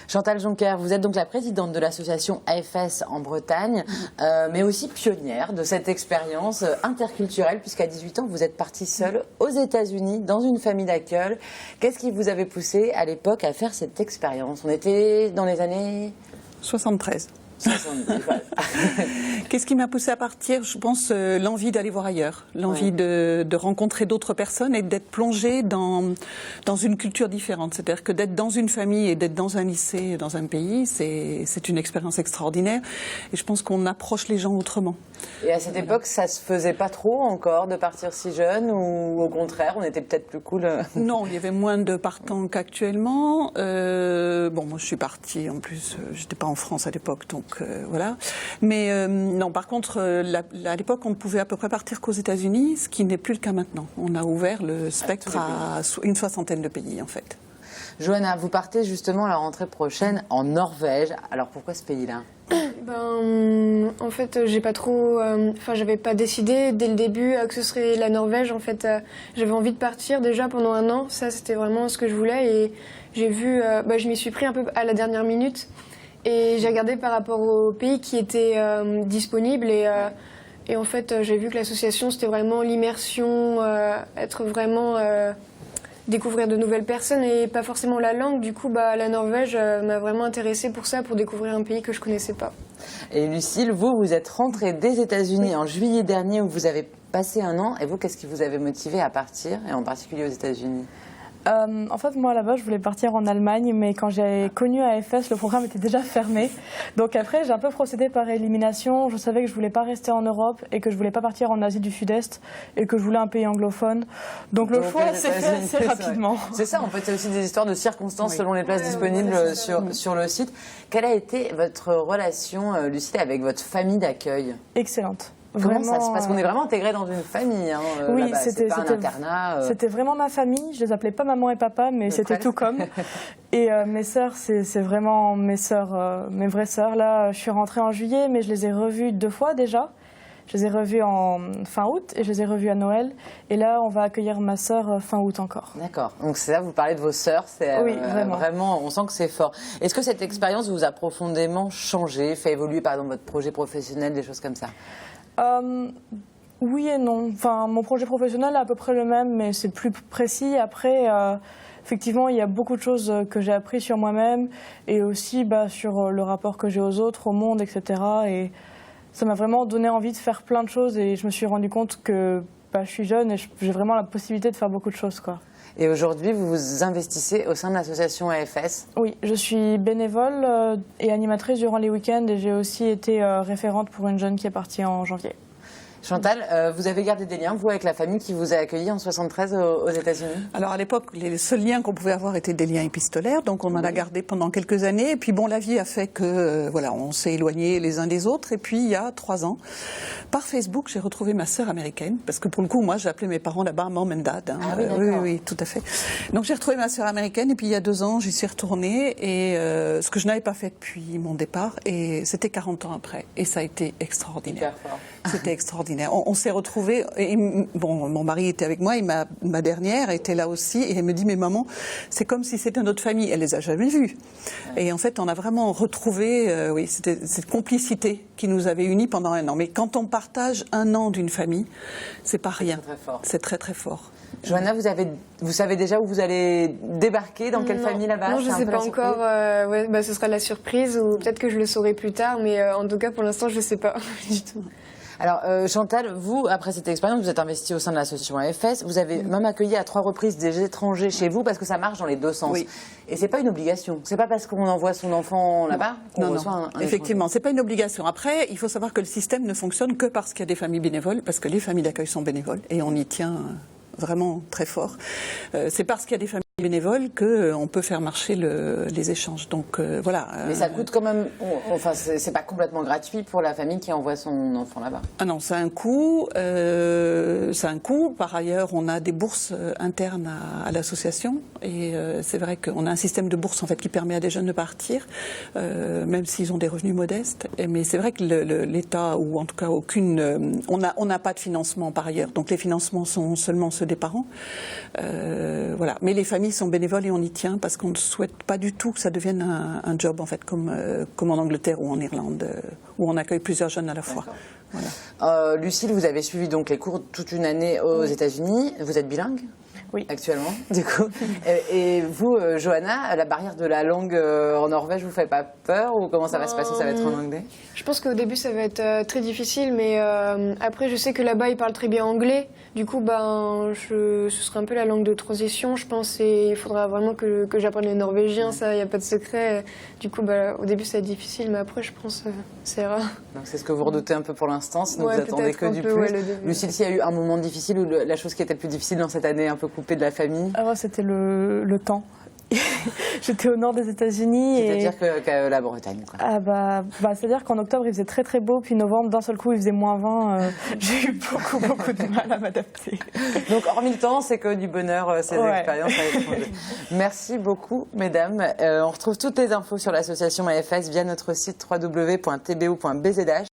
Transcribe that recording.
Chantal Joncker, vous êtes donc la présidente de l'association AFS en Bretagne, mais aussi pionnière de cette expérience interculturelle, puisqu'à 18 ans, vous êtes partie seule aux États-Unis, dans une famille d'accueil. Qu'est-ce qui vous avait poussé à l'époque à faire cette expérience? On était dans les années 73. 70, voilà. Qu'est-ce qui m'a poussée à partir? Je pense l'envie d'aller voir ailleurs, l'envie de rencontrer d'autres personnes et d'être plongée dans une culture différente. C'est-à-dire que d'être dans une famille et d'être dans un lycée, dans un pays, c'est une expérience extraordinaire. Et je pense qu'on approche les gens autrement. Et à cette époque, ça se faisait pas trop encore de partir si jeune, ou au contraire, on était peut-être plus cool? Non, il y avait moins de partants qu'actuellement. Bon, moi je suis partie, en plus, j'étais pas en France à l'époque, donc voilà. Mais non, par contre, à l'époque, on ne pouvait à peu près partir qu'aux États-Unis, ce qui n'est plus le cas maintenant. On a ouvert le spectre à une soixantaine de pays, en fait. Johanna, vous partez justement à la rentrée prochaine en Norvège. Alors pourquoi ce pays-là? En fait, j'ai pas trop, j'avais pas décidé dès le début que ce serait la Norvège. En fait, j'avais envie de partir déjà pendant un an. Ça, c'était vraiment ce que je voulais. Et j'ai vu, je m'y suis pris un peu à la dernière minute. Et j'ai regardé par rapport aux pays qui étaient disponibles. Et en fait, j'ai vu que l'association, c'était vraiment l'immersion, être vraiment découvrir de nouvelles personnes et pas forcément la langue. Du coup, la Norvège m'a vraiment intéressée pour ça, pour découvrir un pays que je connaissais pas. Et Lucille, vous êtes rentrée des États-Unis en juillet dernier, où vous avez passé un an. Et vous, qu'est-ce qui vous avait motivé à partir, et en particulier aux États-Unis? En fait, moi, là-bas, je voulais partir en Allemagne, mais quand j'ai connu AFS, le programme était déjà fermé. Donc après, j'ai un peu procédé par élimination. Je savais que je voulais pas rester en Europe et que je voulais pas partir en Asie du Sud-Est et que je voulais un pays anglophone. Donc le choix s'est fait assez rapidement. C'est ça, en fait, c'est aussi des histoires de circonstances selon les places disponibles sur le site. Quelle a été votre relation, Lucille, avec votre famille d'accueil? Excellente. Comment ça se passe? On est vraiment intégrés dans une famille. Oui, c'était pas un internat. C'était vraiment ma famille. Je les appelais pas maman et papa, mais c'était tout comme. Et mes sœurs, c'est vraiment mes sœurs, mes vraies sœurs. Là, je suis rentrée en juillet, mais je les ai revues 2 fois déjà. Je les ai revues en fin août et je les ai revues à Noël. Et là, on va accueillir ma sœur fin août encore. D'accord. Donc c'est là, vous parlez de vos sœurs. Oui, vraiment, on sent que c'est fort. Est-ce que cette expérience vous a profondément changé, fait évoluer par exemple votre projet professionnel, des choses comme ça? Oui et non. Enfin, mon projet professionnel est à peu près le même, mais c'est plus précis. Après, effectivement, il y a beaucoup de choses que j'ai appris sur moi-même et aussi sur le rapport que j'ai aux autres, au monde, etc. Et ça m'a vraiment donné envie de faire plein de choses et je me suis rendu compte que je suis jeune et j'ai vraiment la possibilité de faire beaucoup de choses, quoi. Et aujourd'hui, vous vous investissez au sein de l'association AFS? Oui, je suis bénévole et animatrice durant les week-ends et j'ai aussi été référente pour une jeune qui est partie en janvier. Chantal, vous avez gardé des liens, vous, avec la famille qui vous a accueilli en 73 aux États-Unis? Alors à l'époque, les seuls liens qu'on pouvait avoir étaient des liens épistolaires, donc on en a gardé pendant quelques années. Et puis bon, la vie a fait que on s'est éloignés les uns des autres. Et puis il y a 3 ans, par Facebook, j'ai retrouvé ma sœur américaine, parce que pour le coup, moi, j'ai appelé mes parents là-bas Mom and Dad. Ah oui, oui, tout à fait. Donc j'ai retrouvé ma sœur américaine et puis il y a 2 ans, j'y suis retournée et ce que je n'avais pas fait depuis mon départ, et c'était 40 ans après. Et ça a été extraordinaire. C'était extraordinaire. On s'est retrouvés, et bon, mon mari était avec moi, et ma dernière était là aussi, et elle me dit, mais maman, c'est comme si c'était notre famille. Elle les a jamais vus. Et en fait, on a vraiment retrouvé, c'était cette complicité qui nous avait unis pendant un an. Mais quand on partage un an d'une famille, c'est pas rien. C'est très très fort. Johanna, vous savez déjà où vous allez débarquer, dans quelle famille là-bas? Non, je ne sais pas encore. Ce sera la surprise, ou peut-être que je le saurai plus tard, mais en tout cas, pour l'instant, je ne sais pas du tout. Alors, Chantal, vous, après cette expérience, vous êtes investie au sein de l'association AFS. Vous avez même accueilli à 3 reprises des étrangers chez vous, parce que ça marche dans les 2 sens. Oui. Et c'est pas une obligation. C'est pas parce qu'on envoie son enfant là-bas qu'on reçoit un effectivement, c'est pas une obligation. Après, il faut savoir que le système ne fonctionne que parce qu'il y a des familles bénévoles, parce que les familles d'accueil sont bénévoles, et on y tient vraiment très fort. C'est parce qu'il y a des familles bénévoles qu'on peut faire marcher les échanges. Donc voilà. Mais ça coûte quand même. Enfin, c'est pas complètement gratuit pour la famille qui envoie son enfant là-bas. Ah non, c'est un coût. Par ailleurs, on a des bourses internes à l'association, et c'est vrai qu'on a un système de bourse en fait qui permet à des jeunes de partir, même s'ils ont des revenus modestes. Mais c'est vrai que l'État, ou en tout cas on n'a pas de financement par ailleurs. Donc les financements sont seulement ceux des parents. Voilà. Mais les familles familles sont bénévoles et on y tient parce qu'on ne souhaite pas du tout que ça devienne un job en fait comme en Angleterre ou en Irlande où on accueille plusieurs jeunes à la fois. Voilà. Lucille, vous avez suivi donc les cours toute une année aux États-Unis. Vous êtes bilingue? Oui. Actuellement, du coup. Et vous, Johanna, la barrière de la langue en Norvège vous fait pas peur ou comment ça va se passer? Ça va être en anglais? Je pense qu'au début ça va être très difficile, mais après je sais que là-bas ils parlent très bien anglais. Du coup, ce sera un peu la langue de transition, je pense, et il faudra vraiment que j'apprenne le norvégien, ça, il n'y a pas de secret. Du coup, au début ça va être difficile, mais après je pense ça ira. Donc c'est ce que vous redoutez un peu pour l'instant, sinon Ouais, vous attendez que du plus. Ouais, Lucille, s'il y a eu un moment difficile ou la chose qui était le plus difficile dans cette année un peu coupée de la famille? Alors, c'était le temps. J'étais au nord des États-Unis. C'est-à-dire que la Bretagne, quoi. C'est-à-dire qu'en octobre, il faisait très très beau, puis novembre, d'un seul coup, il faisait -20. J'ai eu beaucoup de mal à m'adapter. Donc, hormis le temps, c'est que du bonheur, ces expériences à l'étranger. Merci beaucoup, mesdames. On retrouve toutes les infos sur l'association AFS via notre site www.tbo.bzh.